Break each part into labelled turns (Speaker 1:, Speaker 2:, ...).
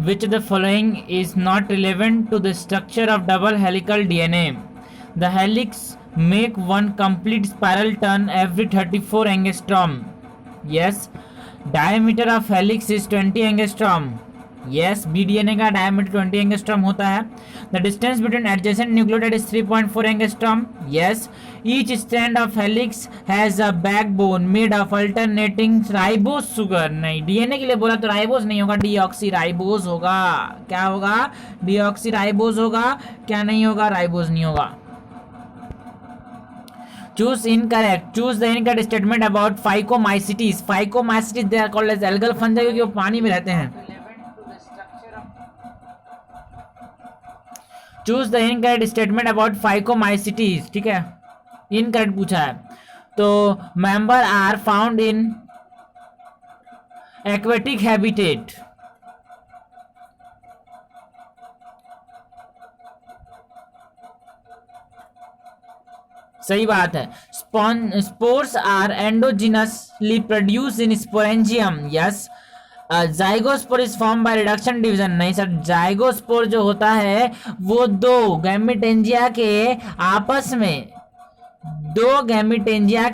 Speaker 1: Which of the following is not relevant to the structure of double helical DNA? The helix make one complete spiral turn every 34 angstrom. Yes. Diameter of helix is 20 angstrom. Yes, BDNA का diameter 20 angstrom होता है. The distance between adjacent nucleotide is 3.4 angstrom. Yes. Each strand of helix has a backbone made of alternating ribose sugar. नहीं, DNA के लिए बोला तो ribose नहीं होगा, डीऑक्सीराइबोज होगा. क्या होगा? डीऑक्सीराइबोज होगा. क्या नहीं होगा? राइबोज नहीं होगा. Choose incorrect. Choose the incorrect statement about phycomycetes. Phycomycetes they are called as algal fungi क्योंकि वो पानी में रहते हैं. Choose the incorrect statement about phycomycetes. ठीक है, इनकरेक्ट पूछा है. तो member are found in aquatic habitat. सही बात है. Spores are endogenously produce in sporangium. Yes. Zygospore is form by reduction division. नहीं सर, जाइगोस्पोर जो होता है वो दो गैमेटेंजिया के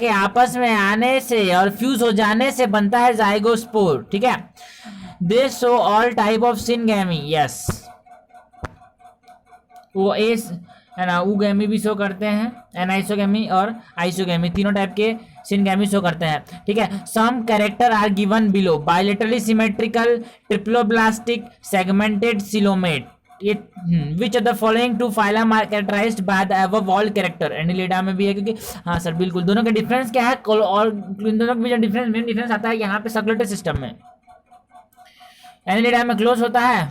Speaker 1: आपस में आने से और फ्यूज हो जाने से बनता है जाइगोस्पोर. ठीक है. दे show all type of syngamy. Yes. वो है ना, उगैमी भी शो करते हैं, एनाइसोगैमी और आइसोगैमी, तीनों टाइप के सिनगैमी शो करते हैं. ठीक है. Some character are given below. Bilaterally symmetrical, triploblastic, segmented, coelomate. ये which of the following two phylum are characterized by the above all character. Annelida में भी है क्योंकि हाँ सर बिल्कुल. दोनों का डिफरेंस क्या है? और इन दोनों में जो मेन डिफरेंस आता है यहाँ पे सर्कुलेटरी सिस्टम में. एनिलिडा में क्लोज होता है,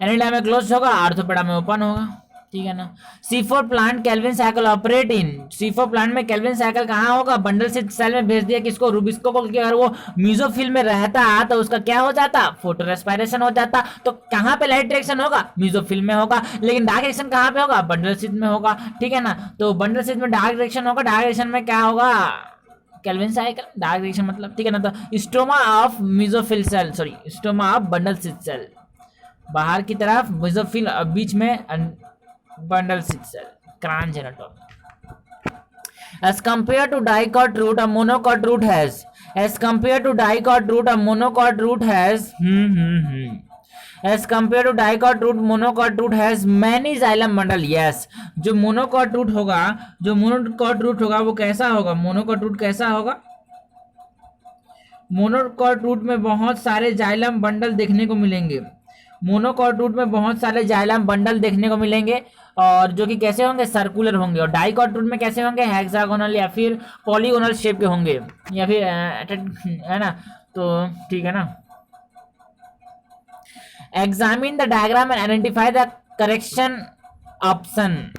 Speaker 1: एनिलिडा में क्लोज होगा, आर्थोपेडा में ओपन होगा. ठीक है ना. C4 plant Calvin cycle operate in. C4 plant में केल्विन साइकिल कहाँ होगा? बंडल से सेल में भेज दिया किसको? रूबिस्को को. अगर वो मीजोफिल में रहता तो उसका क्या हो जाता? फोटो रेस्पिरेशन हो जाता. तो कहाँ पे लाइट डायरेक्शन होगा? मीजोफिल में होगा. लेकिन डार्क डायरेक्शन कहाँ पे होगा? बंडल स्थित में होगा. ठीक है ना. तो बंडल स्थित में डार्क डायरेक्शन होगा. डार्क डायरेक्शन में क्या होगा? Calvin cycle. डार्क डायरेक्शन मतलब. ठीक है ना. तो stoma of mesophyll cell, sorry stoma of bundle sheath cell. बाहर की तरफ मीजोफिल, बीच में bundle cell, cranch anatomy. As compared to dicot root, a monocot root has. As compared to dicot root, a monocot root has. As compared to dicot root, monocot root has many xylem bundle. Yes. जो monocot root होगा वो कैसा होगा? monocot root कैसा होगा? monocot root में बहुत सारे जाइलम बंडल देखने को मिलेंगे. मोनोकॉट रूट में बहुत सारे जाइलम बंडल देखने को मिलेंगे और जो कि कैसे होंगे? सर्कुलर होंगे. और डाइकॉट रूट में कैसे होंगे? हेक्सागोनल या फिर पॉलीगोनल शेप के होंगे या फिर है ना. तो ठीक है ना. Examine the diagram and identify the correction option.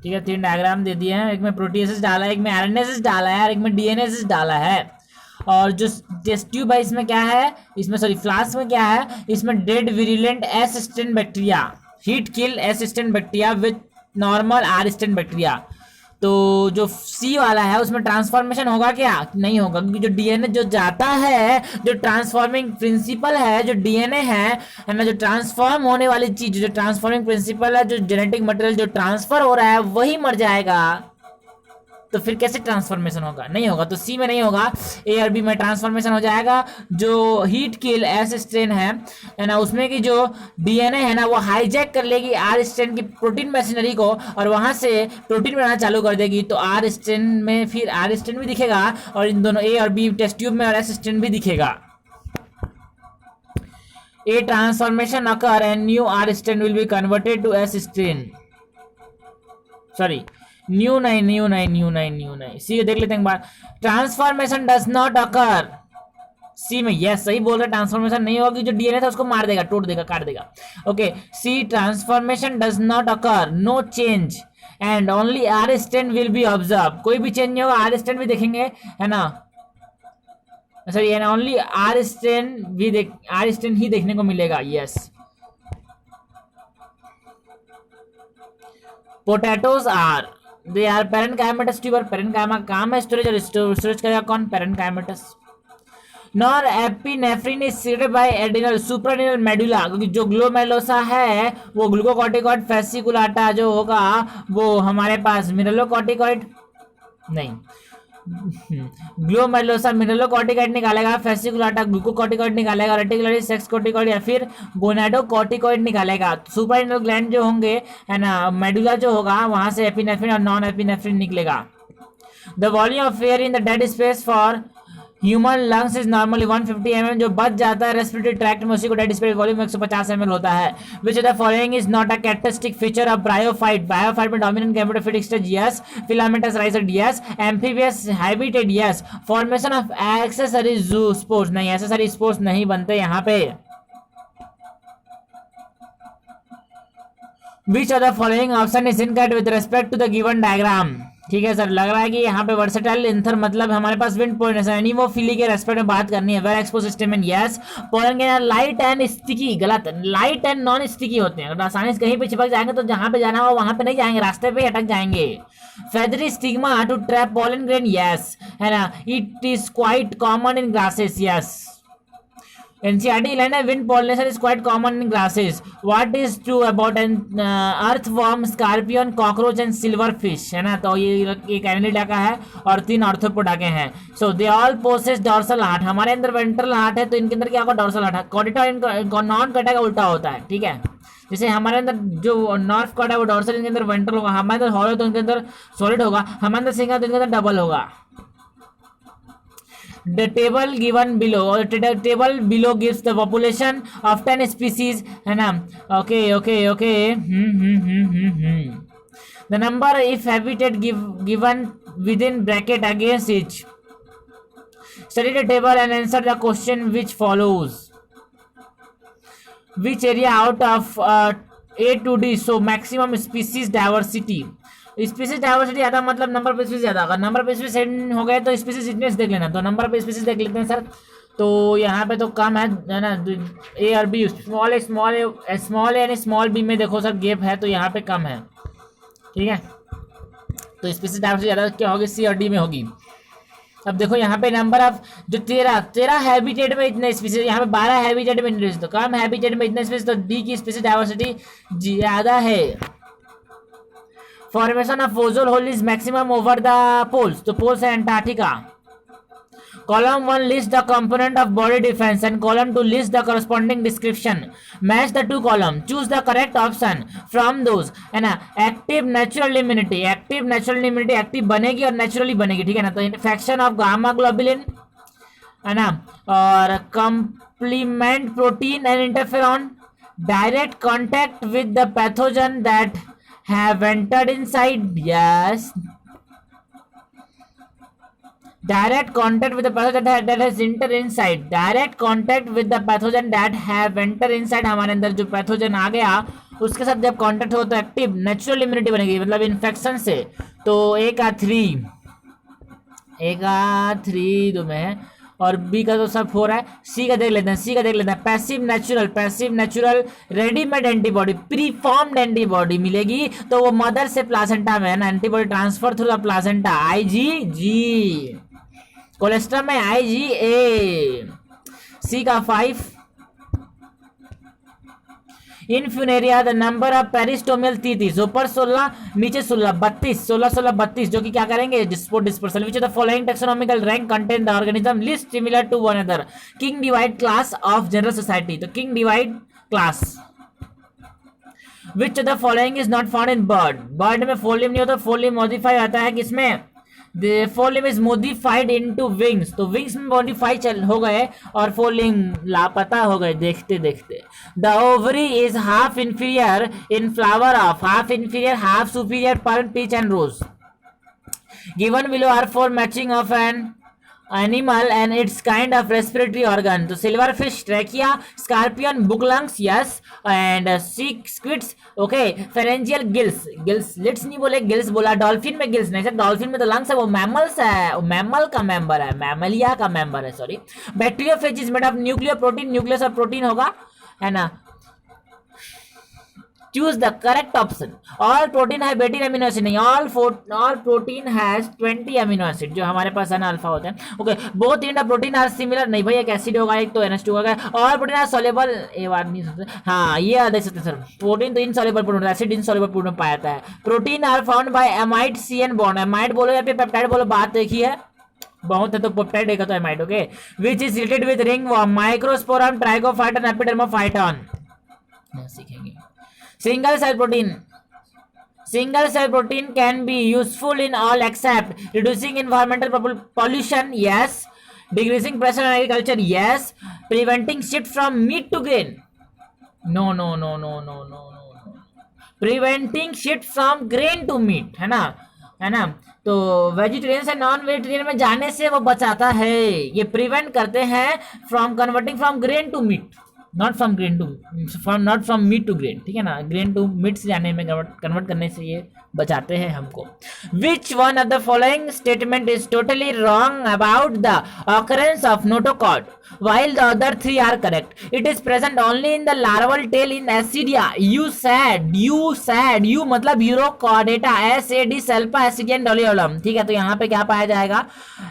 Speaker 1: ठीक है. 3 डायग्राम दे दिए हैं. एक में प्रोटीएसिस डाला है, एक में आरएनएसिस डाला है और एक में डीएनएसिस डाला है. और जो टेस्ट ट्यूब है इसमें क्या है? इसमें सॉरी फ्लास्क में क्या है? इसमें dead virulent S strain bacteria, heat kill S strain bacteria with normal R strain bacteria. तो जो सी वाला है उसमें ट्रांसफॉर्मेशन होगा क्या? नहीं होगा, क्योंकि जो डीएनए जो जाता है, जो ट्रांसफॉर्मिंग प्रिंसिपल है, जो डीएनए है ना, जो ट्रांसफॉर्म होने वाली चीज, जो ट्रांसफॉर्मिंग प्रिंसिपल है, जो जेनेटिक मटेरियल जो ट्रांसफर हो रहा है वही मर जाएगा. तो फिर कैसे ट्रांसफॉर्मेशन होगा? नहीं होगा. तो सी में नहीं होगा, ए और बी में ट्रांसफॉर्मेशन हो जाएगा. जो हीट किल एस स्ट्रेन है ना, उसमें की जो डीएनए है ना वो हाईजैक कर लेगी आर स्ट्रेन की प्रोटीन मशीनरी को और वहां से प्रोटीन बनाना चालू कर देगी. तो आर स्ट्रेन में फिर आर स्ट्रेन भी दिखेगा और इन दोनों ए और बी टेस्ट ट्यूब में और एस स्ट्रेन भी दिखेगा. A transformation occur and new R strain will be converted to S strain. Sorry new नहीं. सी देख लेते हैं एक बार. Transformation does not occur. C में यस सही बोल रहे. ट्रांसफॉर्मेशन नहीं होगी. जो डीएनए था उसको मार देगा, तोड़ देगा, काट देगा. Okay. C transformation does not occur, no change and only R strain will be observe. कोई भी चेंज नहीं होगा, आर स्ट्रेन भी देखेंगे है ना. सॉरी ओनली आर स्ट्रेन ही देखने को मिलेगा. Yes. Potatoes are they are parenchymatous tuber. Parenchyma काम है स्टोरेज और स्टोरेज करेगा कौन? Parenchymatous. Norepinephrine is secreted by adrenal suprarenal medulla, क्योंकि जो ग्लोमेरुलोसा है वो ग्लूकोकॉर्टिकॉइड, फेसिकुलाटा जो होगा वो हमारे पास मिनरलोकॉर्टिकॉइड नहीं, ग्लोमेरुलोसा मिनरलोकॉर्टिकॉइड निकालेगा, फेसिकुलाटा ग्लूकोकॉर्टिकॉइड निकालेगा, रेटिकुलरी सेक्स कॉर्टिकॉइड या फिर गोनाडोकॉर्टिकॉइड निकालेगा। सुप्राएडिनल ग्लैंड जो होंगे है ना, मेडुला जो होगा वहां से एपिनेफ्रिन और नॉन एपिनेफ्रिन निकलेगा। The volume of air in the dead space for human lungs is normally 150 mm, जो बच जाता है रेस्पिरेटरी ट्रैक्ट में उसी को डेड स्पेस वॉल्यूम 150 ml होता है। Which of the following is not a characteristic feature of bryophyte, bryophyte में dominant gametophytic stage yes, filamentous rhizoid yes, amphibious habitat yes, formation of accessory zoospores नहीं, accessory spores नहीं बनते यहाँ पे। Which of the following option is incorrect with respect to the given diagram. ठीक है sir, लग रहा है कि यहाँ पे वर्सेटाइल इंथर मतलब हमारे पास विंड पोलिनेशन एनिमोफिली के रेस्पेक्ट में बात करनी है। वेल एक्सपोज स्टेमन यस, पोलन के लाइट एंड स्टिकी गलत, लाइट एंड नॉन स्टिकी होते हैं, आसानी से कहीं पे चिपक जाएंगे तो जहां पे जाना हो वहां पे नहीं जाएंगे, रास्ते पे अटक जाएंगे। Feathery stigma to trap pollen grain yes, है ना, it is quite common in grasses yes. NCERT line wind pollination is quite common in grasses. What is true about an earthworm, scorpion, cockroach and silverfish? है ना, तो ये एक Annelida का है और 3 आर्थ्रोपोडा के हैं। So they all possess dorsal heart, हमारे अंदर वेंट्रल हार्ट है तो इनके अंदर क्या होगा, डोर्सल हार्ट है। कॉर्डिटा नॉन कटा का उल्टा होता है, ठीक है, जैसे हमारे अंदर जो नर्व कट है वो डोर्सल, इनके अंदर वेंट्रल होगा, हमारे अंदर हॉलो तो इनके अंदर सॉलिड होगा, हमारे अंदर सिंगल तो इनके अंदर डबल होगा। The table given below, or table below gives the population of 10 species, है ना, okay. The number if habitat given within bracket against each. Study the table and answer the question which follows. Which area out of A to D so maximum species diversity? Species diversity ज्यादा मतलब number of species ज्यादा, अगर number of species हो गए तो species इतने देख लेना, तो नंबर ऑफ स्पीसीज देख लेते हैं सर। तो यहाँ पे तो कम है ना, ए और बी, स्मॉल ए यानी स्मॉल बी में देखो सर गैप है, तो यहाँ पे कम है, ठीक है, तो स्पीसीज डाइवर्सिटी ज्यादा क्या होगी, सी और डी में होगी। अब देखो यहाँ पे नंबर ऑफ जो 13 हैबिटेट में इतने स्पीसीज, यहाँ पे 12 हैबिटेट में, तो कम हैबिटेट में इतने स्पीसीज, तो डी की स्पीसीज डाइवर्सिटी ज्यादा है। Formation of ozone hole is maximum over the poles, तो पोल्स है Antarctica. Column 1 list the component of body defence and column 2 list the corresponding description, match the 2 column, choose the correct option from those, है ना। Active natural immunity, active natural immunity active बनेगी और naturally बनेगी, ठीक है ना, तो infection of gamma globulin, है ना, और complement protein and interferon, direct contact with the pathogen that have entered inside, yes, direct contact with the pathogen that has entered inside, direct contact with the pathogen that have entered inside, हमारे अंदर जो pathogen आ गया उसके साथ जब contact हो तो active natural immunity बनेगी, मतलब इन्फेक्शन से। तो ए का 3 दो में है और बी का तो सब 4 है, सी का देख लेते हैं, passive natural readymade antibody, pre formed antibody मिलेगी, तो वो मदर से प्लासेंटा में है ना, antibody transfer through the placenta, IgG, cholesterol में IgA, सी का 5। इन फ्यूनेरिया द नंबर ऑफ पेरिस्टोमियल 33, ऊपर 16 नीचे 16, 32 जो कि क्या करेंगे, dispersal. Which of the following taxonomical rank contain the organism list similar to one other. King divide class of general society, तो king divide class. Which of the following is not found in bird में फोलिम नहीं होता, फोलिम modify आता है किसमें, The फोलिम is modified into wings, तो wings में मॉडिफाई हो गए और फोलिम लापता हो गए देखते देखते। The ovary is half inferior in flower of, half inferior, half superior per peach and rose. Given below are 4 matching of an animal and its kind of respiratory organ, तो silverfish, trachea, scorpion, book lungs, yes, and squids, okay, pharyngeal gills, lids नहीं बोले, gills बोला, dolphin में gills नहीं sir, dolphin में तो lungs है, वो मैमल्स है, वो मैमल का मेंबर है, मैमलिया का मेंबर है, sorry. Bacteriophage is made of nuclear protein, nucleus और प्रोटीन होगा, है ना। Choose the correct option. All protein है 18 अमीनो एसिड, नहीं, all protein has 20 amino acid, जो हमारे पास है ना अल्फा होते हैं। Okay, both in the protein are similar, नहीं भाई एक एसिड होगा, एक तो NH2 होगा। ऑल प्रोटीन आर सॉल्युबल, ये बात नहीं सकते, हाँ ये देख सकते सर, प्रोटीन तो insoluble protein, acid insoluble protein पाया जाता है। Protein are found by amide CN bond, amide बोलो या फिर पेप्टाइड बोलो, बात देखी है, बहुत है तो पेप्टाइड देखा तो amide. Okay, which is related with ringworm, microsporum, trichophyton, epidermophyton, सीखेंगे। Single cell protein can be useful in all except reducing environmental pollution, yes, decreasing pressure in agriculture, yes, preventing shift from meat to grain, no, preventing shift from grain to meat, है ना, तो vegetarian से non vegetarian में जाने से वो बचाता है, ये प्रिवेंट करते हैं from converting from grain to meat, not from meat to grain, ठीक है ना, ग्रेन टू मीट से जाने में कन्वर्ट करने से ये बचाते हैं हमको। विच one of the following statement is totally wrong about the occurrence of notochord while the other three are correct? It is present only in the larval tail in Acidia. You said मतलब urochordata, SAD salpa ascidian doliolum, ठीक है, तो यहाँ पे क्या पाया जाएगा,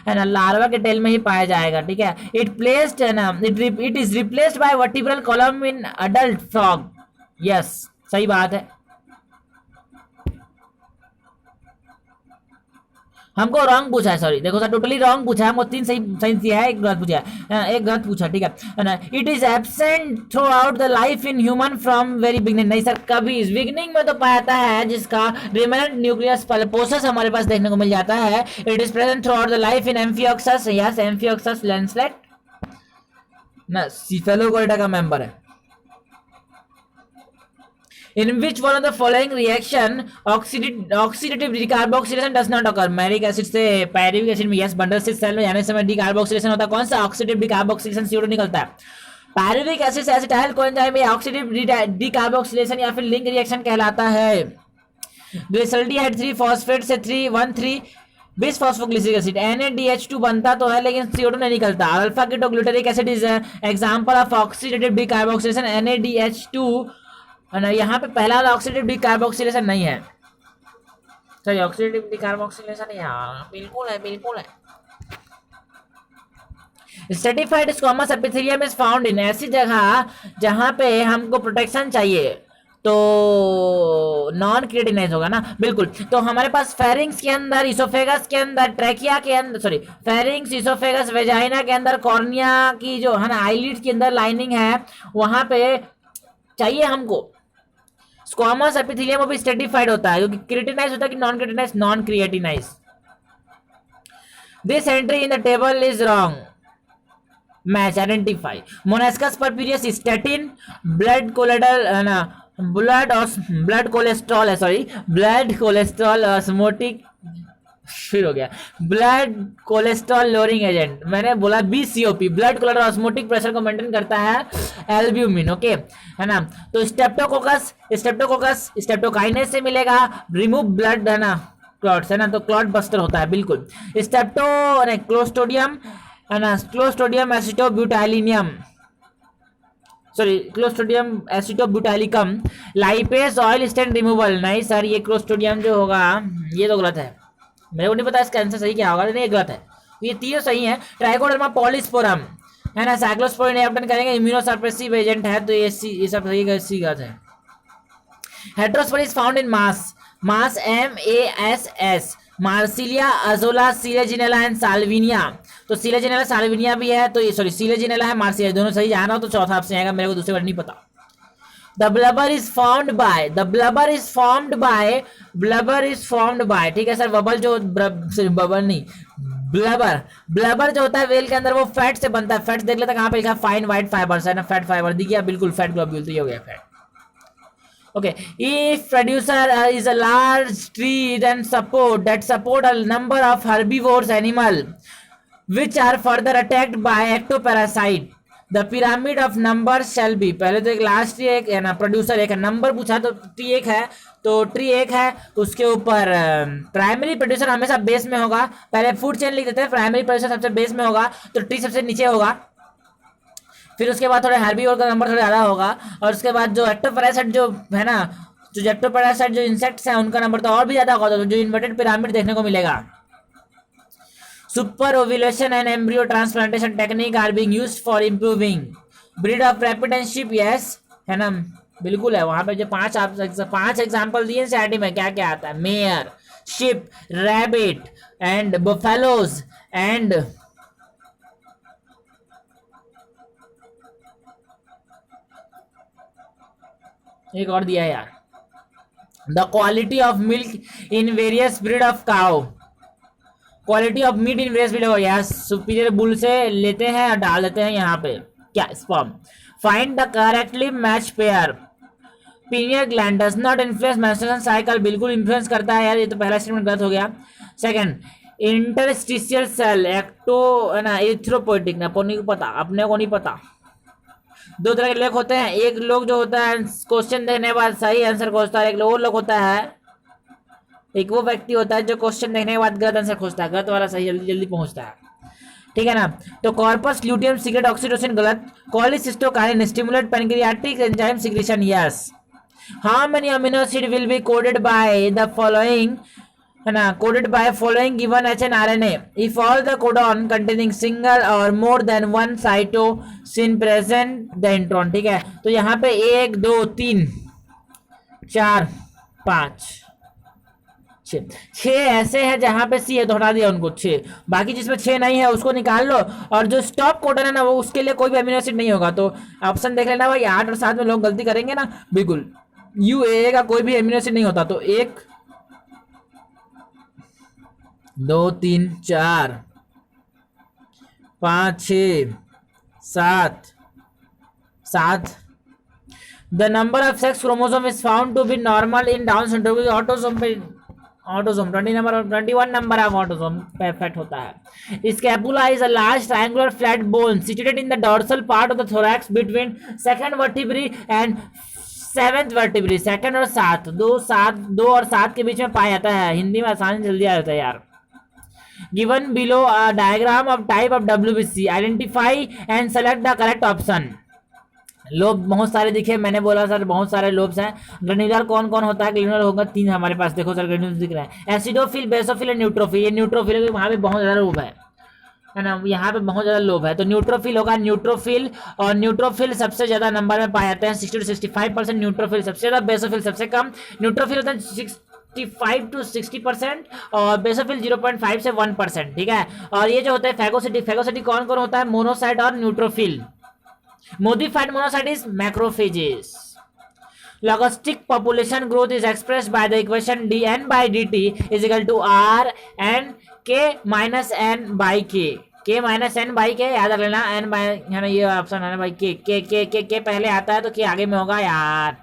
Speaker 1: है ना, लार्वा के टेल में ही पाया जाएगा, ठीक है। इट प्लेस्ड है ना, it is replaced by vertebral column in adult frog, yes सही बात है। हमको रॉन्ग पूछा है, सॉरी, देखो सर टोटली रॉन्ग पूछा है, हमको 3 सही दिया है, एक गलत पूछा है, एक गलत पूछा, ठीक है ना। It is absent through out the life in human from very beginning, नहीं सर, कभी बिगनिंग में तो पाया जाता है, जिसका रिमेनेंट न्यूक्लियस पल्पोसस हमारे पास देखने को मिल जाता है। It is present through out the life in amphioxus, yes, amphioxus lancelet ना सिफेलोगोइडा का मेंबर है। In which one of the following reaction oxidative decarboxylation does not occur? Malic acid से पायरुविक एसिड में, यस, बंडल से cell में जाने से decarboxylation होता है, कौन सा, ऑक्सीडेटिव डिकार्बोक्सिलेशन, CO2 निकलता है। पायरुविक एसिड से एसिटाइल कोएंजाइम में ऑक्सीडेटिव डिकार्बोक्सिलेशन या फिर लिंक रिएक्शन कहलाता है। ग्लिसरॉल्डिहाइड 3 फॉस्फेट से 3 बिस फॉस्फोग्लिसरिक एसिड, NaDH2 बनता तो है लेकिन CO2 नहीं निकलता। Alpha ketoglutaric acid is example of oxidative decarboxylation, NaDH2, यहाँ पे पहला वाला ऑक्सीडेटिव डिकार्बोक्सिलेशन नहीं है, सॉरी, ऑक्सीडेटिव डिकार्बोक्सिलेशन यहाँ बिल्कुल है। Stratified squamous epithelium is found in, ऐसी जगह जहाँ पे हमको प्रोटेक्शन चाहिए तो नॉन क्रिएटिनाइज होगा ना, बिल्कुल। तो हमारे पास फेरिंग्स के अंदर, इसोफेगस के अंदर, ट्रैकिया के अंदर, सॉरी, फेरिंग्स, इसोफेगस, वेजाइना के अंदर, कॉर्निया की जो है ना आईलिड्स के अंदर लाइनिंग है, वहां पे चाहिए हमको स्क्वामस एपिथेलियम, वो भी स्ट्रेटिफाइड होता है, क्योंकि क्रिएटिनाइज होता है कि non keratinize, non keratinize. This entry in the table is wrong, match, identify. Monascus purpureus, statin, blood cholesterol ना, ब्लड कोलेस्ट्रॉल है, सॉरी, ब्लड कोलेस्ट्रॉल ऑस्मोटिक, फिर हो गया, ब्लड कोलेस्ट्रॉल लोअरिंग एजेंट, मैंने बोला BCOP, blood cholesterol osmotic pressure को maintain करता है, एल्ब्यूमिन, ओके, है ना। तो स्टेप्टोकाइनेस से मिलेगा, रिमूव ब्लड, है ना, क्लॉट्स, है ना, तो क्लॉट बस्टर होता है, बिल्कुल। क्लोस्ट्रोडियम, है ना, clostridium acetobutylinium, sorry, clostridium acetobutylicum, lipase oil stain removal, नहीं सर, ये क्लोस्ट्रोडियम जो होगा ये तो गलत है, मेरे को नहीं पता इसका आंसर सही क्या होगा, नहीं ये गलत है, ये तीनों सही है। ट्राइकोडर्मा पॉलीस्पोरम, है ना, साइक्लोस्पोरिन एप्टन करेंगे, इम्यूनोसप्रेसिव एजेंट है, तो ये सब सही गलत है। Heterosporous found in mass MASS, marsilea, azolla, selaginella and salvinia, तो सिलेजिनेला साल्विनिया भी है, तो ये सॉरी सिलेजिनेला है, मार्सिलिया, दोनों सही जाना हो तो चौथा ऑप्शन आएगा, मेरे को दूसरे वर्ड नहीं पता। The blubber is formed by, ठीक है सर, बबल नहीं, ब्लबर जो होता है वेल के अंदर, वो फैट से बनता है, फैट देख लेता कहाँ पे लिखा है, फाइन व्हाइट फाइबर्स, है ना, फैट फाइबर दिख गया, बिल्कुल, फैट ग्लोब्यूल, तो ये हो गया fat. Okay, if producer is a large tree then support a number of herbivorous animal which are further attacked by ectoparasite, the pyramid of numbers shall be, पहले तो एक लार्ज ट्री एक है ना, प्रोड्यूसर एक है, नंबर पूछा तो ट्री एक है, तो ट्री एक है, उसके ऊपर प्राइमरी प्रोड्यूसर हमेशा बेस में होगा, पहले फूड चेन लिख देते हैं, प्राइमरी प्रोड्यूसर सबसे बेस में होगा, तो ट्री सबसे नीचे होगा, फिर उसके बाद थोड़ा हेर्बीवोर का नंबर थोड़ा ज़्यादा होगा, और उसके बाद जो एक्टोपैरासाइट जो है ना जो जेप्टोपैरासाइट जो इंसेक्ट्स हैं उनका नंबर तो और भी ज्यादा होगा, तो जो इन्वर्टेड पिरामिड देखने को मिलेगा। Super ovulation and embryo transplantation technique are being used for improving breed of rabbit and sheep, yes है ना, बिल्कुल है। वहां पे जो पांच एग्जांपल दिए एनसीईआरटी में, क्या क्या आता है, mare, sheep, rabbit and buffaloes and एक और दिया है यार, the quality of milk in various breed of cow, quality of meat in various breed of, yes superior bull से लेते हैं और डाल देते हैं यहाँ पे क्या, sperm. Find the correctly match pair, pineal gland does not influence menstruation cycle, बिल्कुल इन्फ्लुएंस करता है यार, ये तो पहला स्टेटमेंट गलत हो गया। सेकंड, इंटरस्टिशियल सेल एक्टो है ना एरिथ्रोपोइटिक ना, अपने को पता, अपने को नहीं पता। दो तरह के लोग होते हैं, एक लोग जो होता है क्वेश्चन देखने के बाद सही आंसर खोजता है, एक वो लोग होता है, एक वो व्यक्ति होता है जो क्वेश्चन देखने के बाद गलत आंसर खोजता है, गलत वाला सही जल्दी जल्दी पहुंचता है, ठीक है ना। तो कॉर्पस ल्यूटियम सीक्रेट ऑक्सीटोसिन गलत, cholecystokinin stimulate pancreatic enzyme secretion, yes. How many amino acid will be coded by the following, है ना, coded by following given HNRNA if all the codon containing single और more than one cytosine present the intron, ठीक है। तो यहाँ पे 1 2 3 4 5 6 ऐसे हैं जहां पे सी है तो हटा दिया उनको 6, बाकी जिसमें 6 नहीं है उसको निकाल लो, और जो स्टॉप कोडन है ना वो उसके लिए कोई भी अमीनो एसिड नहीं होगा। तो ऑप्शन देख लेना भाई, 8 और 7 में लोग गलती करेंगे ना, बिल्कुल UAA का कोई भी अमीनो एसिड नहीं होता। तो 1 2 3 4 5 6 7 the number of sex chromosome is found to be normal in Down syndrome, autosome पे autosome 21 number of autosome effect होता है। Scapula is a large triangular flat bone situated in the dorsal part of the thorax between second vertebrae and seventh vertebrae, second और 2 और 7 के बीच में पाया जाता है। हिंदी में आसानी जल्दी आ जाता है यार। Given below a diagram of type of WBC, identify and select the correct option. Lobe बहुत सारे दिखे, मैंने बोला सर बहुत सारे लोब्स हैं। ग्रेन्युलर कौन कौन होता है, ग्रेन्युलर होगा 3 हमारे पास, देखो सर ग्रेन्युलर दिख रहा है, एसिडोफिल, बेसोफिल और न्यूट्रोफिल। ये न्यूट्रोफिल है, वहाँ पे बहुत ज़्यादा लोब है ना, यहाँ पे बहुत ज़्यादा लोब है। तो न्यूट्रोफिल होगा, न्यूट्रोफिल, और न्यूट्रोफिल सबसे ज़्यादा नंबर में पाए जाते हैं 60 to 65%, न्यूट्रोफिल सबसे ज़्यादा, बेसोफिल सबसे कम। न्यूट्रोफिल होता है 65 to 60% और बेसोफिल 0.5 से 1%, ठीक है। और ये जो होता है फैगोसिटी, फैगोसिटी कौन कौन होता है, मोनोसाइट और neutrophil. Modified monocyte is macrophages. Logistic population growth is expressed by the equation dn by dt is equal to r n k minus n by k, k minus n by k याद रख लेना, n by है ना, ये option है ना भाई, k पहले आता है तो k आगे में होगा यार।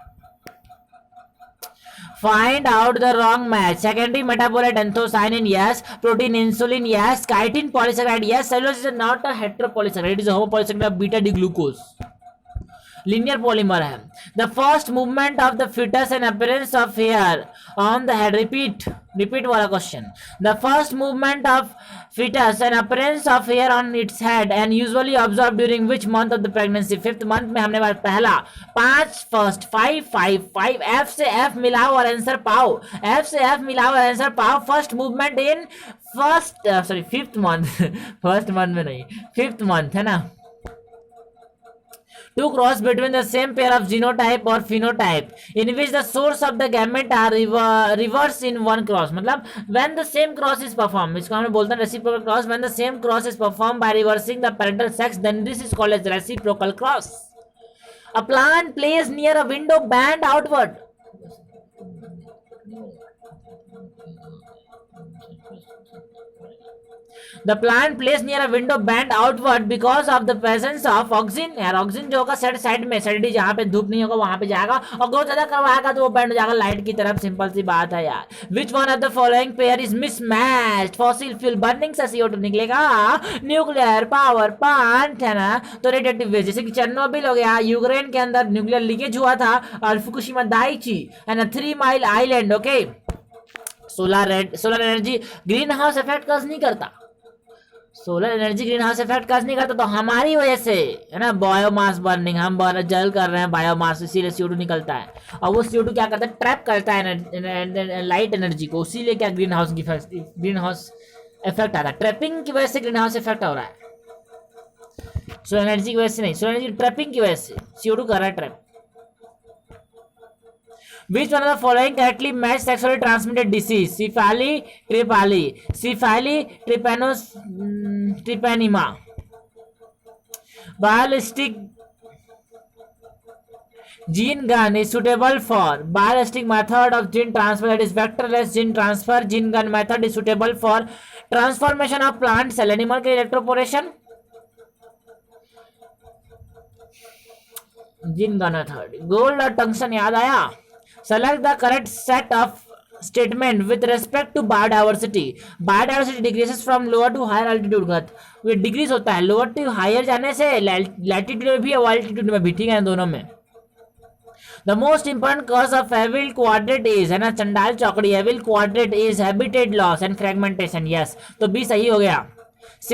Speaker 1: Find out the wrong match. Secondary metabolite anthocyanin, yes. Protein insulin, yes. Chitin polysaccharide, yes. Cellulose is not a heteropolysaccharide, it is a homopolysaccharide of beta D glucose. Linear polymer है। The first movement of the fetus and appearance of hair on the head. Repeat वाला question. The first movement of fetus and appearance of hair on its head and usually observed during which month of the pregnancy? 5th month में हमने बात पहला 5 first 5 F से F मिलाओ और answer पाओ, F से F मिलाओ और आंसर पाओ। First movement in fifth month first month में नहीं, 5th month है ना। To cross between the same pair of genotype or phenotype in which the source of the gamete are reversed in one cross, मतलब when the same cross is performed, इसको हम बोलते हैं reciprocal cross। when the same cross is performed by reversing the parental sex, then this is called as reciprocal cross. A plant placed near a window bent outward. The plant placed near a window bent outward because of the presence of oxygen. यार oxygen जो होगा side में, side जहाँ पे धूप नहीं होगा वहां पे जाएगा और ग्रोथ ज्यादा करवाएगा तो वो बैंड हो जाएगा लाइट की तरफ। सिंपल सी बात है यार। Which one of the following pair is mismatched? Fossil fuel burning से CO2 निकलेगा, न्यूक्लियर पावर प्लांट है ना, तो रेडिएटिव वेस्ट जैसे कि चेरनोबिल हो गया, यूक्रेन के अंदर न्यूक्लियर लीकेज हुआ था, और फुकुशिमा दाइची है ना, 3 Mile island. Okay, solar energy green house effect cause नहीं करता, solar energy green house effect cause नहीं करता, तो हमारी वजह से है ना, बायोमास बर्निंग, हम जल कर रहे हैं बायोमास, इसीलिए CO2 निकलता है, और वो CO2 क्या करता है, ट्रैप करता है लाइट एनर्जी को, इसीलिए क्या ग्रीन हाउस इफेक्ट आता है, ट्रैपिंग की वजह से ग्रीन हाउस इफेक्ट हो रहा है, सोलर एनर्जी की वजह से नहीं, सोलर एनर्जी ट्रैपिंग की वजह से CO2 कर रहा है trap. Which one of the following correctly match sexually transmitted disease? Syphilis, trypanema. Ballistic gene gun is suitable for ballistic method of gene transfer, that is vectorless gene transfer. Gene gun method is suitable for transformation of plant cell, animal के electroporation. Gene gun method. Gold और tungsten याद आया? Select the correct set of statement with respect to biodiversity. Biodiversity decreases from lower to higher altitude. ये decrease होता है lower to hire जाने से, latitude में भी और अल्टीट्यूड में भी, ठीक है, दोनों में। The most important cause of Havil quadrate is, है ना, चंडाल चौकड़ी, Havil quadrate is habitat loss and fragmentation. Yes, तो B सही हो गया। C,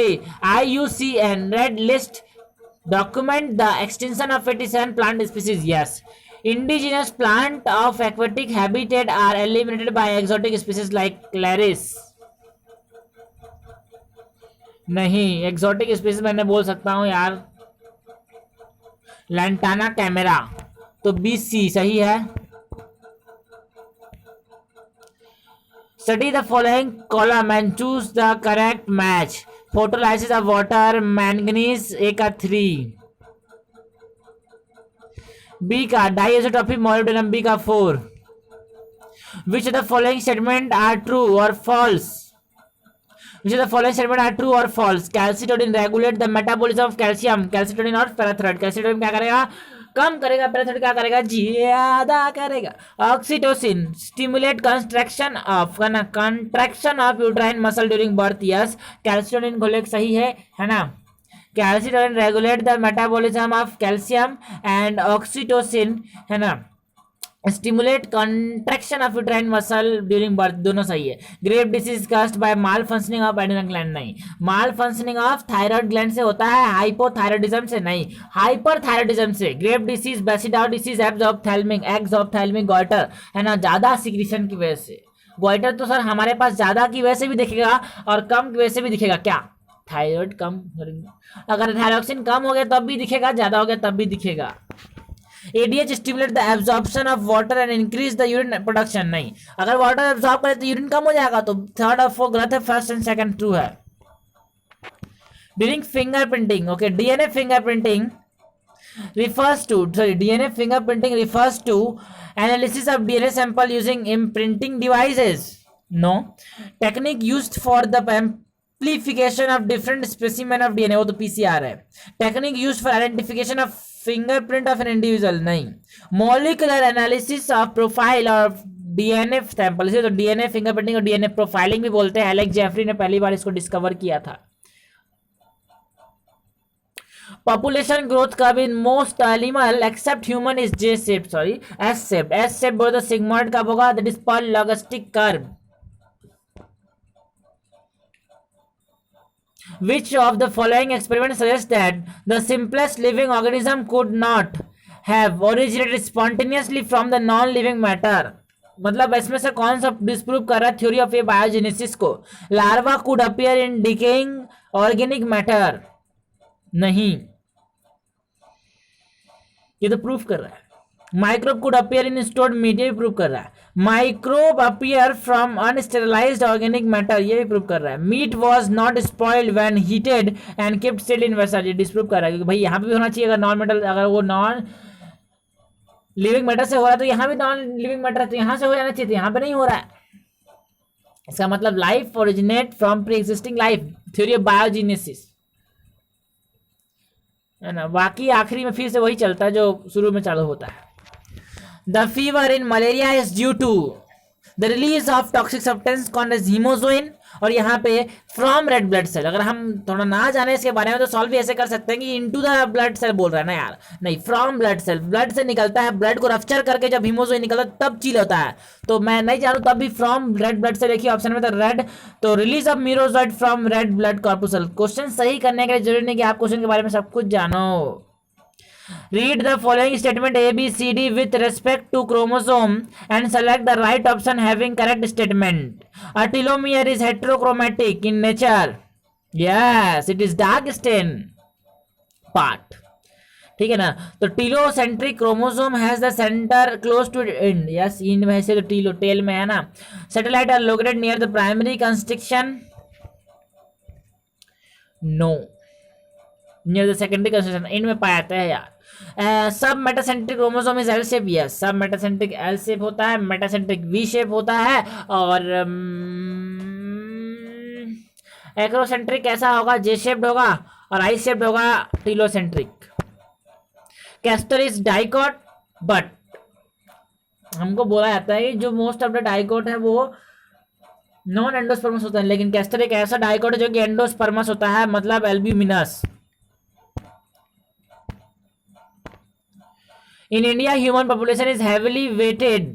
Speaker 1: IUCN red list document the extinction of 87 plant species. Yes. Indigenous plant of aquatic habitat are eliminated by exotic species like Claris. नहीं, exotic species मैंने बोल सकता हूँ यार, लैंटाना कैमेरा, तो BC सही है। Study the following column and choose the correct match. Photolysis of water, manganese, A का 3, B का डाइसोटोपी मोलिब्डेनम, B का 4। Which of the following statement are true or false? Which of the following statement are true or false? Calcitonin regulate the metabolism of calcium. Calcitonin और parathyroid, calcitonin क्या करेगा, कम करेगा, parathyroid क्या करेगा, ज्यादा करेगा। Oxytocin stimulate contraction of uterine muscle during birth. Yes, calcitonin को सही है ना। Calcitonin regulate the metabolism of calcium and oxytocin, है ना, stimulate contraction of uterine muscle during birth, दोनों सही है। Grave disease caused by malfunctioning of adrenal gland, नहीं, malfunctioning of thyroid gland से होता है, हाइपोथायराइडिज्म से नहीं, हाइपरथायराइडिज्म से। ग्रेव डिसीज, बेसिडाउ डिसीज, एक्सऑप्थैल्मिक गॉइटर, है ना, ज्यादा सिक्रीशन की वजह से। गॉइटर तो सर हमारे पास ज्यादा की वजह से भी दिखेगा और कम की वजह से भी दिखेगा, क्या, थायराइड कम, अगर थायरोक्सिन कम हो गया तब भी दिखेगा, ज्यादा हो गया तब भी दिखेगा। ADH stimulate the absorption of water and increase the urine production, नहीं, अगर वाटर एब्जॉर्ब करे तो यूरिन कम हो जाएगा, तो थर्ड और फोर्थ गलत है, फर्स्ट एंड सेकंड ट्रू है। During fingerprinting, okay, DNA fingerprinting refers to analysis of DNA sample using imprinting devices. No, technique used for the amplification of different specimen of DNA, वो तो PCR है। Technique used for identification of fingerprint of an individual, नहीं। Molecular analysis of profile of DNA sample, इसे तो DNA fingerprinting और DNA profiling भी बोलते हैं। एलेक्स जेफरी ने पहली बार इसको डिस्कवर किया था। Population growth curve in most animal except human is J shaped, sorry S shaped। S shaped बोले तो सिग्मॉइड कब होगा, दैट इज पर लॉगिस्टिक curve. Which of the following experiments suggests that the simplest living organism could not have originated spontaneously from the non-living matter? मतलब इसमें से कौन सा डिस्प्रूव कर रहा है थ्योरी ऑफ ए बायोजेनेसिस को? Larva could appear in decaying organic matter, नहीं, ये तो प्रूफ कर रहा है। Microbe could appear in stored meat, ये भी प्रूव कर रहा है। Microbe appear from unsterilized organic matter, ये भी प्रूव कर रहा है। Meat was not spoiled when heated and kept still in vessel, ये डिस्प्रूव कर रहा है, क्योंकि भाई यहाँ पे भी होना चाहिए, अगर नॉन मेटल, अगर वो नॉन लिविंग मैटर से हो रहा है तो यहाँ भी नॉन लिविंग मैटर है, तो यहाँ से हो जाना चाहिए, तो यहाँ पे नहीं हो रहा है। इसका मतलब life originate from pre existing life, theory of biogenesis, है ना। बाकी आखिरी में फिर से वही चलता है जो शुरू में चालू होता है। The fever in malaria is due to the release of toxic substance called as hemozoin, और यहाँ पे फ्रॉम रेड ब्लड सेल। अगर हम थोड़ा ना जाने इसके बारे में तो सॉल्व भी ऐसे कर सकते हैं कि इनटू द ब्लड सेल बोल रहा है ना यार, नहीं, फ्रॉम ब्लड सेल, ब्लड से निकलता है, ब्लड को रफ्चर करके जब हीमोजोइन निकलता है तब चील होता है, तो मैं नहीं जानू तब भी फ्रॉम रेड ब्लड सेल लिखिए ऑप्शन में, तो रेड, तो release of merozoite from red blood corpuscle. Question सही करने के लिए जरूरी नहीं कि आप क्वेश्चन के बारे में सब कुछ जानो। Read the following statement A, B, C, D with respect to chromosome and select the right option having correct statement. A telomere is heterochromatic in nature. Yes, it is dark stain part. ठीक है ना, तो telocentric chromosome has the centre close to end, yes, इन में से तो telo tail में है ना। Satellite are located near the primary construction, no, near the secondary construction, इनमें पाया जाता है यार। Sub metacentric chromosome is L shape, yes, sub metacentric L shape होता है, मेटासेंट्रिक वी शेप होता है, और एक्रोसेंट्रिक कैसा होगा, जे शेप्ड होगा, और आई शेप्ड होगा telocentric. Castor is dicot, but हमको बोला जाता है कि जो मोस्ट ऑफ द डाइकॉट है वो नॉन एंडोस्पर्मस होता है, लेकिन कैस्टर एक ऐसा डाइकॉट है जो कि एंडोस्पर्मस होता है, मतलब albuminous. In India, human population is heavily weighted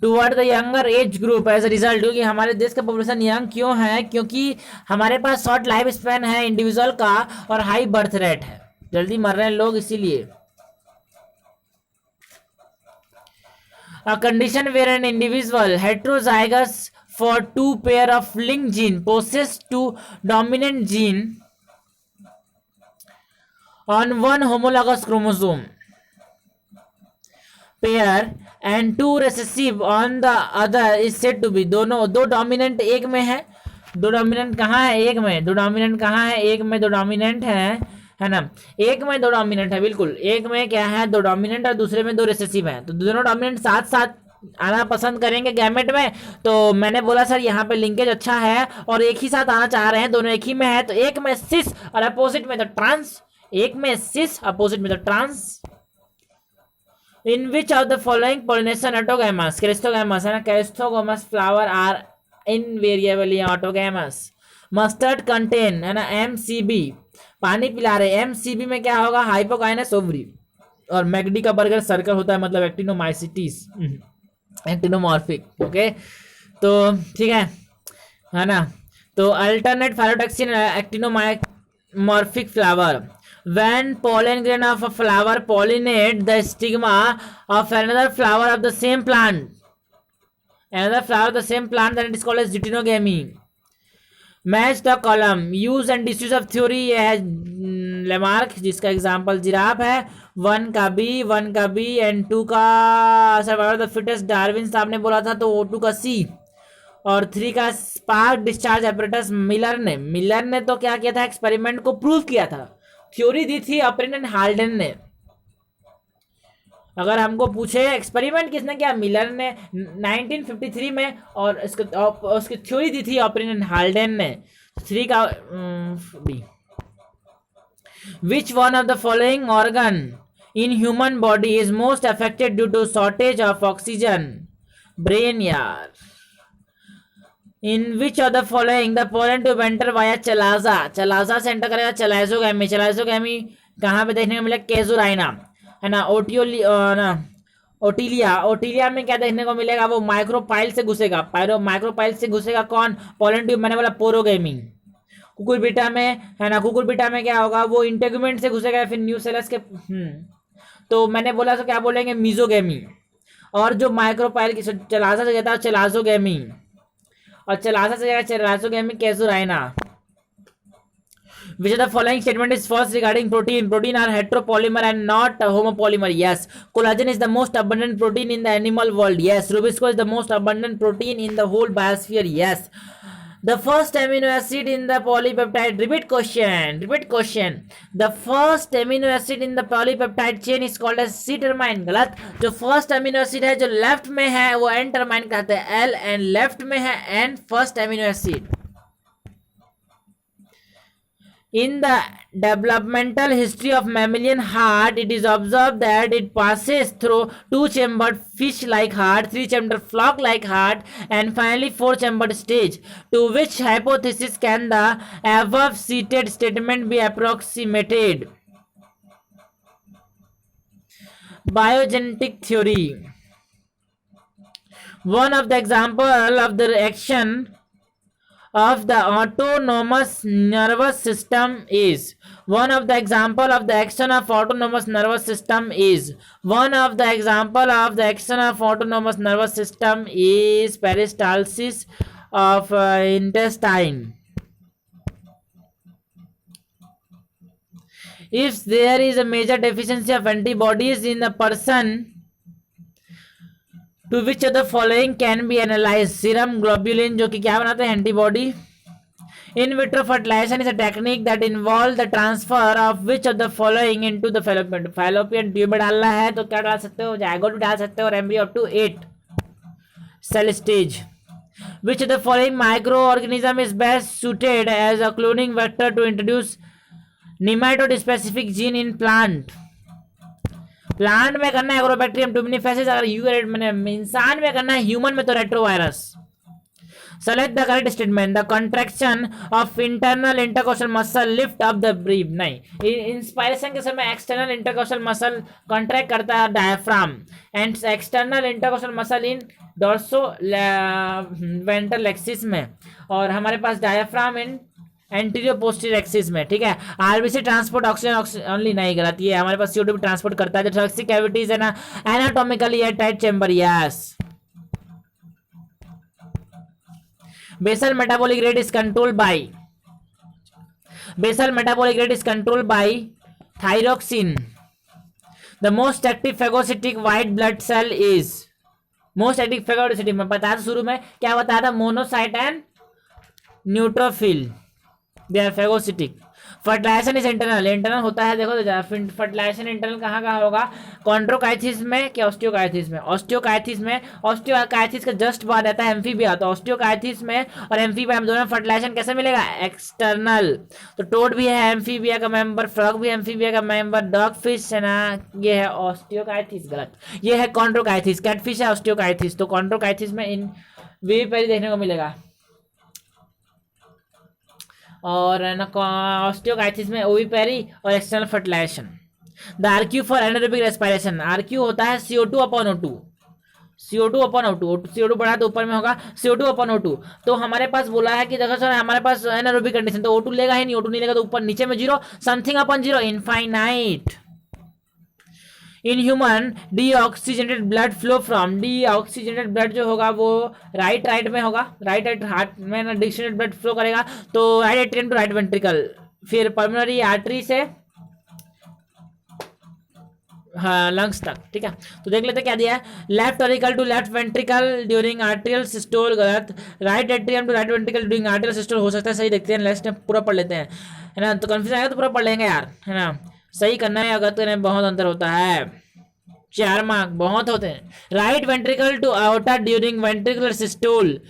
Speaker 1: toward the younger age group as a result, क्योंकि हमारे देश का पॉपुलेशन यंग क्यों है, क्योंकि हमारे पास शॉर्ट लाइफ स्पैन है इंडिविजुअल का और हाई बर्थ रेट है, जल्दी मर रहे हैं लोग इसीलिए। A condition where an individual heterozygous for two pair of linked gene possess two dominant gene on one homologous chromosome pair and two recessive on the other is said to be, दोनों, दो dominant एक में है, दो dominant कहाँ है, एक में, दो डोमिनेंट कहाँ है, एक में दो डोमिनेंट है ना, एक में दो डोमिनेंट है, बिल्कुल, एक में क्या है, दो डोमिनेंट और दूसरे में दो रिसेसिव है, तो दोनों डोमिनेंट साथ साथ आना पसंद करेंगे गैमेट में। तो मैंने बोला सर यहाँ पे लिंकेज अच्छा है और एक ही साथ आना चाह रहे हैं, दोनों एक ही में है, तो एक में सिस और अपोजिट में द ट्रांस, एक में सिस अपोजिट में the trans. In which of the following pollination autogamous, cleistogamous है ना, cleistogamous flower are invariably autogamous. Mustard contain है ना MCB, पानी पिला रहे, MCB में क्या होगा, हाइपोकाइनस ओवरी, और मैकडी का बर्गर सर्कल होता है, मतलब एक्टिनोमाइसिटीज, एक्टिनोमॉर्फिक, ओके, तो ठीक है ना, तो alternate phyllotaxis actinomorphic flower. When pollen grain of a flower pollinate the stigma of another flower of the same plant, another flower of the same plant, then it is called as deuterogamy. Match the column, use and disuse of theory है Lamarck, जिसका example giraffe है, 1 का B and 2 का survival of the fittest Darwin साहब ने बोला था, तो O2 का C, और 3 का स्पार्क डिस्चार्ज apparatus मिलर ने तो क्या किया था, एक्सपेरिमेंट को प्रूव किया था, थ्योरी दी थी अप्रिन एंड हाल्डेन ने। अगर हमको पूछे एक्सपेरिमेंट किसने किया, मिलर ने 1953 में, और उसकी थ्योरी दी थी अप्रिन एंड हाल्डेन ने। 3 का B. Which one of the following organ in human body is most affected due to shortage of oxygen, brain यार। In which of the following the pollen tube enter via chalaza से enter करेगा चलाइजोगैमी कहाँ पे देखने को मिलेगा, केजुराइना है ना, ओटिलिया में क्या देखने को मिलेगा, वो माइक्रोपाइल से घुसेगा, माइक्रोपाइल से घुसेगा कौन, पोलन ट्यूब, मैंने बोला पोरोगेमी। कुकुरबिटा में है ना, कुकुरबिटा में क्या होगा, वो इंटेगुमेंट से घुसेगा, फिर न्यूसेलस के तो मैंने बोला तो क्या बोलेंगे, मीजोगेमी। और जो माइक्रोपाइल की चलाजा से कहता है चलाजोगेमी, और चलासा से जाएगा चलाजोगेमी केजुराइना। Which of the following statement is false regarding protein? Protein are heteropolymer and not homopolymer. Yes. Collagen is the most abundant protein in the animal world. Yes. Rubisco is the most abundant protein in the whole biosphere. Yes. The first amino acid in the polypeptide. Repeat question. The first amino acid in the polypeptide chain is called as C-termine. गलत. जो first amino acid है जो left में है वो N-termine कहते हैं, L, and left में है N, first amino acid. In the developmental history of mammalian heart, it is observed that it passes through two-chambered fish-like heart, three-chambered frog-like heart, and finally four-chambered stage. To which hypothesis can the above cited statement be approximated? Biogenetic theory. One of the example of the action of the autonomous nervous system is one of the example of the action of autonomous nervous system is one of the example of the action of autonomous nervous system is peristalsis of intestine. If there is a major deficiency of antibodies in the person, to which of the following can be analyzed? Serum globulin जो कि क्या बनाते हैं? Antibody. In vitro fertilization is a technique that involve the transfer of which of the following into the fallopian tube में डालना है तो क्या डाल सकते हो? जायगोट भी डाल सकते हो और embryo up to 8 cell stage. Which of the following microorganism is best suited as a cloning vector to introduce nematode specific gene in plant? Plant में करना है एग्रोबैक्टीरियम टुमिनिफेसिस, अगर यूकैरियोट में इंसान में करना है, ह्यूमन में तो retrovirus. Select the correct statement. The contraction of internal intercostal muscle lift up the breath. नहीं, इंस्पायरेशन के समय एक्सटर्नल इंटरकोस्टल मसल कॉन्ट्रैक्ट करता है diaphragm and external intercostal muscle in dorso ventral axis में, और हमारे पास diaphragm in anterior posterior axis में. ठीक है. आरबीसी ट्रांसपोर्ट ऑक्सीजन ओनली नहीं, गलत. ये हमारे पास CO2 भी ट्रांसपोर्ट करता है. जो थोरेसिक कैविटीज है ना, anatomically air tight chamber. Yes. Basal metabolic rate is controlled by thyroxine. The most active phagocytic white blood cell is most active phagocytic में बताया था शुरू में, क्या बताया था? Monocyte and neutrophil. They are phagocytic. Fertilization is internal होता है. देखो फर्टिलाइजेशन इंटरनल कहाँ कहाँ होगा? कॉन्ड्रोकाइथिस में क्या ऑस्टियोकाइथिस में? ऑस्टियोकाइथिस का जस्ट बाद आता है एम्फीबिया. तो ऑस्टियोकाइथिस में और एम्फीबिया दोनों में फर्टिलाइजेशन कैसे मिलेगा? एक्सटर्नल. तो टोड भी है एम्फीबिया का मेंबर, फ्रॉग भी एम्फीबिया का मेंबर, डॉग फिश है ना, ये है ऑस्टियोकाइथिस. गलत. ये है कॉन्ड्रोकाइथिस. कैटफिश है ऑस्टियोकाइथिस. तो कॉन्ड्रोकाइथिस में इन विविपेरी देखने को मिलेगा, और ऑस्टियोकाइथिस में ओविपेरी और external fertilization. The RQ for anaerobic respiration. RQ होता है CO2 अपॉन O2. CO2 बढ़ा तो ऊपर में होगा CO2 अपॉन O2. तो हमारे पास बोला है कि देखो सर हमारे पास एनारोबिक कंडीशन, तो O2 लेगा ही नहीं. O2 नहीं लेगा तो ऊपर नीचे में 0, something upon 0, infinite. In human deoxygenated blood flow from deoxygenated blood जो होगा वो राइट में होगा. राइट हार्ट में ना डिक्शनेटेड ब्लड फ्लो करेगा तो right atrium to right ventricle, फिर पल्मोनरी आर्टरी से हाँ लंग्स तक. ठीक है. तो देख लेते क्या दिया है. Left auricle to left ventricle during atrial systole. गलत. Right atrium to right ventricle during atrial systole हो सकता है. सही. देखते हैं नेक्स्ट पूरा पढ़ लेते हैं, है ना. तो कंफ्यूजन आएगा तो पूरा पढ़ लेंगे यार, है ना. सही करना है. अगर तो बहुत अंतर होता है, 4 मार्क बहुत होते हैं. Right ventricle to aorta during ventricular systole.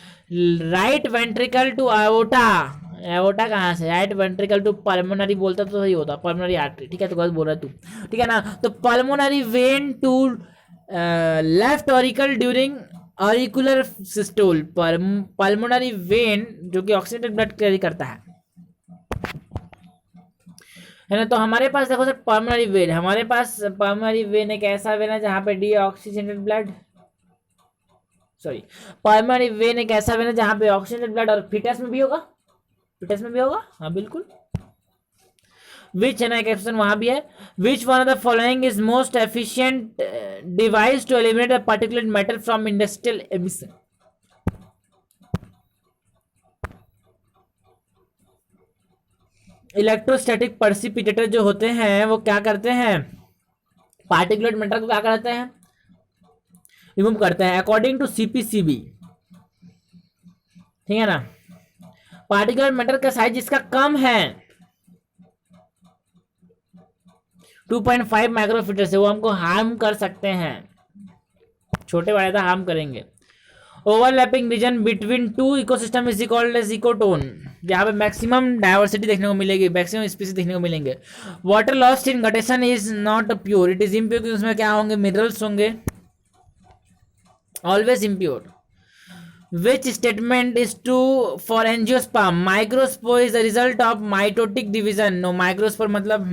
Speaker 1: Right ventricle to aorta. Aorta कहाँ से? राइट वेंट्रिकल टू पल्मोनरी बोलता तो सही होता, पल्मोनरी आर्टरी. ठीक है. तो गलत बोल रहा है तू. ठीक है ना. तो pulmonary vein to left auricle during auricular systole. Pulmonary vein जो कि ऑक्सीजनेटेड ब्लड कैरी करता है ना. तो हमारे पास देखो सर पल्मोनरी वेन, हमारे पास पल्मोनरी वेन एक ऐसा वेन है जहाँ पे deoxygenated blood, sorry pulmonary vein एक ऐसा वेन है जहाँ पे ऑक्सीजनेटेड ब्लड, और फिटस में भी होगा. हाँ बिल्कुल. विच है ना, एक ऑप्शन वहां भी है. Which one of the following is most efficient device to eliminate a particulate matter from industrial emission. Electrostatic precipitator जो होते हैं वो क्या करते हैं? पार्टिकुलेट मैटर को क्या करते हैं? रिमूव करते हैं अकॉर्डिंग टू CPCB. ठीक है ना. पार्टिकुलर मैटर का साइज जिसका कम है 2.5 माइक्रोमीटर से, वो हमको हार्म कर सकते हैं. छोटे वाले था हार्म करेंगे. Overlapping region between 2 ecosystem is called as ecotone. जहाँ पे मैक्सिमम डाइवर्सिटी देखने को मिलेगी, मैक्सिमम स्पीसीज देखने को मिलेंगे। Water lost in guttation is not pure, it is impure, क्योंकि उसमें क्या होंगे, मिनरल्स होंगे, always impure. Which statement is true for angiosperm? Microspore is the result of mitotic division. No, microspore मतलब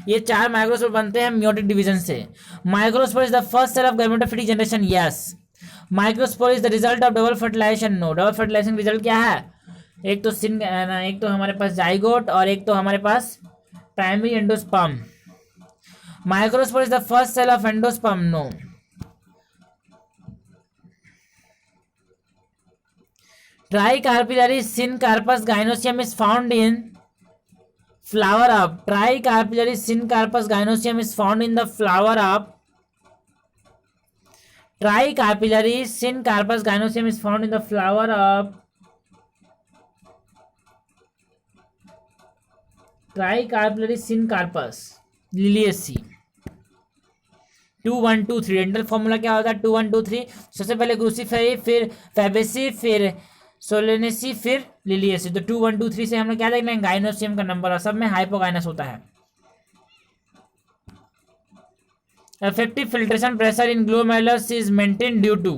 Speaker 1: ये 4 माइक्रोस्पोर बनते हैं meiotic division से। Microspore is the first cell of gametophytic generation. Yes. Microspore is the result of double fertilization. No, double fertilization result क्या है? एक तो हमारे पास जाइगोट और एक तो हमारे पास primary endosperm. Microspore is the first cell of endosperm. No. Tricarpillary syncarpus gynoecium is found in flower of. Tricarpillary syncarpus gynoecium is found in the flower of. Tricarpillary syncarpus gynoecium is found in the flower of. Tricarpillary syncarpus liliaceae. 2 1 2 3 dental formula क्या होता है? 2 1 2 3। सबसे पहले क्रूसीफेरी, फिर Fabaceae, फिर Solanaceae, फिर Liliaceae. तो 2 1 2 3 से हमने क्या देखना है? गाइनोसियम का नंबर, और सब में हाइपोगाइनस होता है। Effective filtration pressure in glomerulus is maintain due to.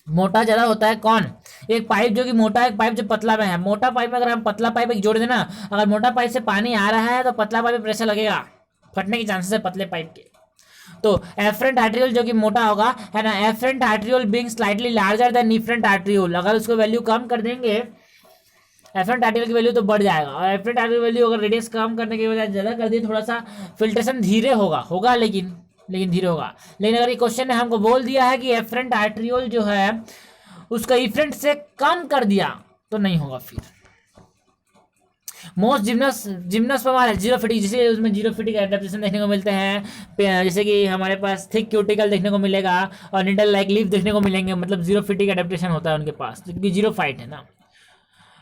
Speaker 1: मोटा ज्यादा होता है कौन? एक पाइप जो कि मोटा है, एक पाइप जो पतला में है। मोटा पाइप में अगर हम पतला पाइप एक जोड़ देना, अगर मोटा पाइप से पानी आ रहा है तो पतला पाइप में प्रेशर लगेगा, फटने के चांसेस है पतले पाइप के। तो एफरेंट आर्ट्रियोल जो कि मोटा होगा, है ना, afferent arteriole being slightly larger than efferent arteriole. अगर उसको वैल्यू कम कर देंगे, एफरेंट आर्ट्रियोल की वैल्यू तो बढ़ जाएगा, और एफरेंट आर्ट्रियोल वैल्यू अगर रेडियस कम करने की बजाय ज़्यादा कर दिए, थोड़ा सा फिल्ट्रेशन धीरे होगा लेकिन धीरे होगा। लेकिन अगर ये क्वेश्चन ने हमको बोल दिया है कि एफरेंट आर्ट्रियोल जो है उसका इफरेंट से कम कर दिया, तो नहीं होगा फिर। मोस्ट जिम्नोस्पर्म आर जीरोफिटिक, जैसे उसमें जीरोफिटिक एडेप्टेशन देखने को मिलते हैं, जैसे कि हमारे पास थिक क्यूटिकल देखने को मिलेगा और निडल लाइक लीफ देखने को मिलेंगे, मतलब जीरोफिटिक एडेप्टेशन होता है उनके पास, क्योंकि जीरोफाइट है ना।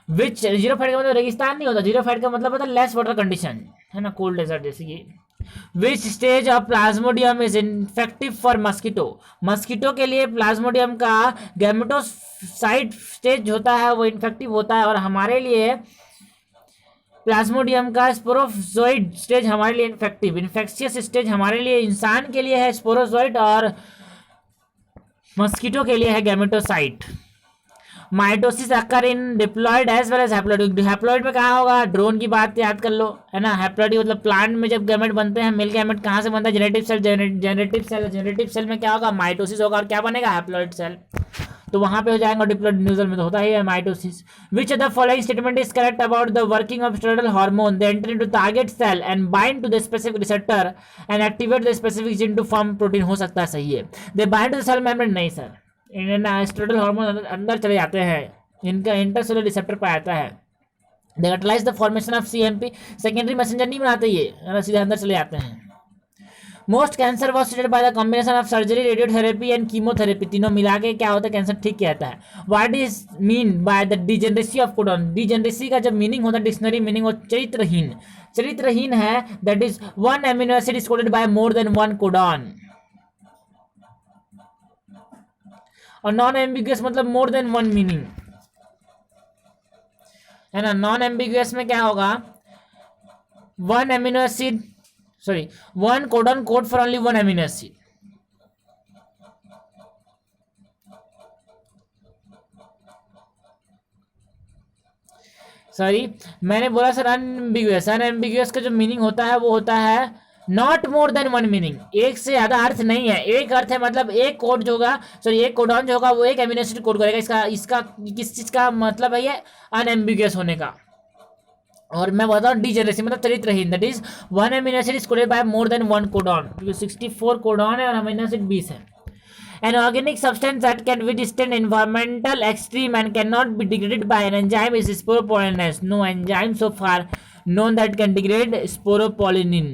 Speaker 1: विच जीरोफाइट का मतलब रेगिस्तान नहीं होता, जीरोफाइट का मतलब होता है लेस वाटर कंडीशन, है ना, कोल्ड डेजर्ट जैसे कि। Which stage of Plasmodium is infective for mosquito? Mosquito के लिए प्लाज्मोडियम का गैमेटोसाइट स्टेज होता है वो इन्फेक्टिव होता है, और हमारे लिए प्लाज्मोडियम का स्पोरोजोइड स्टेज हमारे लिए इन्फेक्टिव, इन्फेक्शियस स्टेज हमारे लिए इंसान के लिए है स्पोरोजोइड, और मस्कीटो के लिए है gametocyte. Mitosis occur in diploid as well as haploid. Haploid में कहाँ होगा? ड्रोन की बात याद कर लो, है ना। हैप्लॉइड मतलब प्लांट में जब गैमेट बनते हैं, मेल गैमेट कहाँ से बनता है? Generative cell. जेनेटिव सेल में क्या होगा? माइटोसिस होगा, और क्या बनेगा? Haploid cell. तो वहां पे हो जाएगा डिप्लॉइड न्यूजल में तो होता ही है mitosis. Which of the following statement is correct about the working of steroidal hormone? They enter into target cell and bind to the specific receptor and activate the specific gene to form protein. हो सकता है, सही है। They bind to the cell membrane, नहीं sir. Steroidal hormone अंदर चले जाते हैं, इनका इंटरसेलुलर रिसेप्टर पर आता है। They catalyze the formation of CMP, secondary messenger नहीं बनाते ये, सीधे अंदर चले जाते हैं। Most cancer was treated by the combination of surgery, radiotherapy and chemotherapy. तीनों मिला के क्या होता है? कैंसर ठीक कहता है। What is mean by the degeneracy of codon? Degeneracy का जब मीनिंग होता है, डिक्शनरी मीनिंग, वो चरित्रहीन। चरित्रहीन है, that is one amino acid is coded by more than one codon. और नॉन एम्बिगुअस मतलब मोर देन वन मीनिंग, है ना। नॉन एम्बिगुअस में क्या होगा? One amino acid, sorry, one codon code for only one amino acid. Sorry, मैंने बोला sir unambiguous. Unambiguous का जो मीनिंग होता है वो होता है not more than one meaning, एक से ज्यादा अर्थ नहीं है। एक अर्थ है मतलब एक कोड जो होगा, सॉरी एक कोडॉन जो होगा वो एक एमिनो एसिड कोड करेगा। इसका किस चीज का मतलब है? ये अनएम्बिगुअस होने का। और मैं बताऊं डिजेनरेसी मतलब चरित्रहीन, that is one amino acid is coded by more than one codon, क्योंकि 64 कोडॉन है और अमीनो एसिड 20 है। An organic substance that can withstand environmental extreme and cannot be degraded by an enzyme is sporopollenase. No enzyme so far known that can degrade sporopollenin.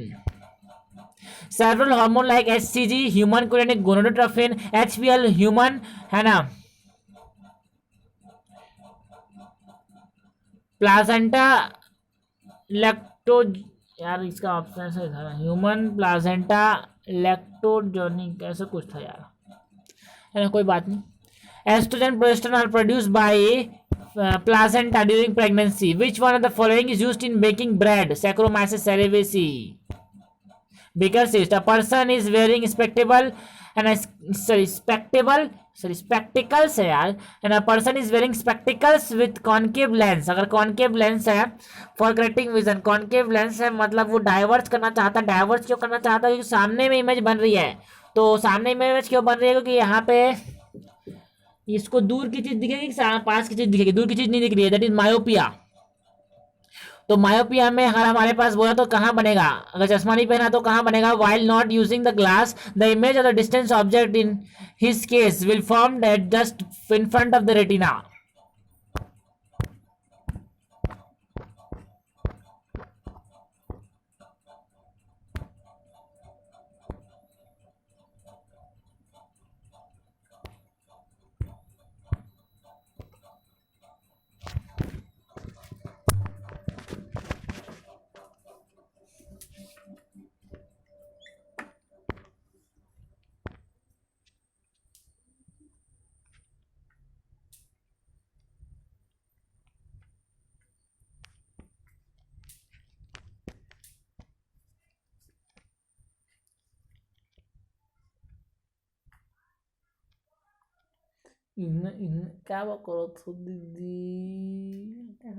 Speaker 1: Several hormone like HCG, human chorionic gonadotropin, HPL, human, है ना, placenta lacto, यार इसका option से था human placenta लैक्टोजोनिक, ऐसा कुछ था यार, है ना, कोई बात नहीं। Estrogen progesterone are produce by placenta during pregnancy. Which one of the following is used in baking bread? Saccharomyces cerevisiae. Baker says a person is wearing spectacle and spectacles है यार, and a person is wearing spectacles with concave lens. अगर concave lens है for correcting vision, concave lens है मतलब वो diverse करना चाहता है. डाइवर्स क्यों करना चाहता है? क्योंकि सामने में इमेज बन रही है. तो सामने में इमेज क्यों बन रही है? क्योंकि यहाँ पे इसको दूर की चीज दिखेगी, पास की चीज दिखेगी, दूर की चीज नहीं दिख रही है. That is myopia. तो मायोपिया में अगर हमारे पास बोला तो कहाँ बनेगा? अगर चश्मा नहीं पहना तो कहाँ बनेगा? While not using the glass the image of the distance object in his case will form at just in front of the retina. क्या वो करो तो दीदी क्या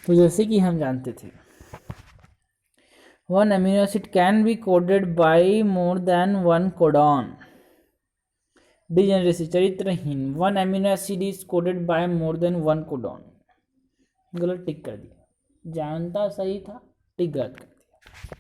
Speaker 1: तो जैसे कि हम जानते थे one amino acid can be coded by more than one codon. Degeneracy चरित्रहीन. One amino acid is coded by more than one codon. गलत टिक कर दिया. जानता सही था, टिक गलत कर दिया.